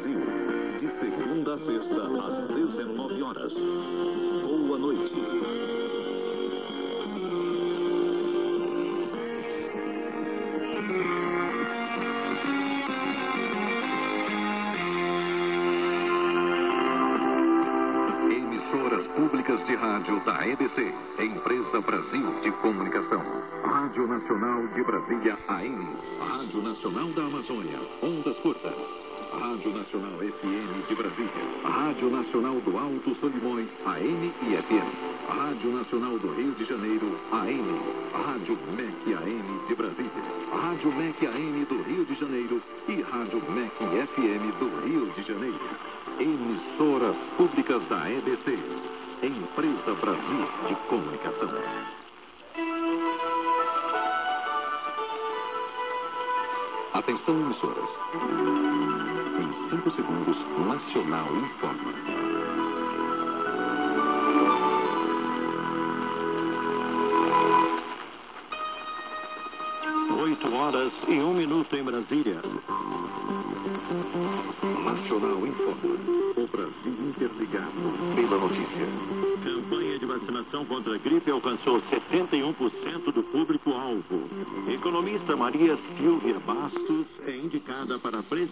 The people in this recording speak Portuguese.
Brasil, de segunda a sexta, às 19 horas. Boa noite. Emissoras públicas de rádio da EBC, Empresa Brasil de Comunicação. Rádio Nacional de Brasília, AM. Rádio Nacional da Amazônia, ondas curtas. Rádio Nacional FM de Brasília. Rádio Nacional do Alto Solimões, AM e FM. Rádio Nacional do Rio de Janeiro, AM. Rádio MEC AM de Brasília. Rádio MEC AM do Rio de Janeiro e Rádio MEC FM do Rio de Janeiro. Emissoras públicas da EBC, Empresa Brasil de Comunicação. Atenção, emissoras. Em 5 segundos, Nacional informa. 8 horas e 1 minuto em Brasília. Nacional informa. O Brasil interligado pela notícia. Campanha de vacinação contra a gripe alcançou 71% do público-alvo. Economista Maria Silvia Bastos é indicada para presidente.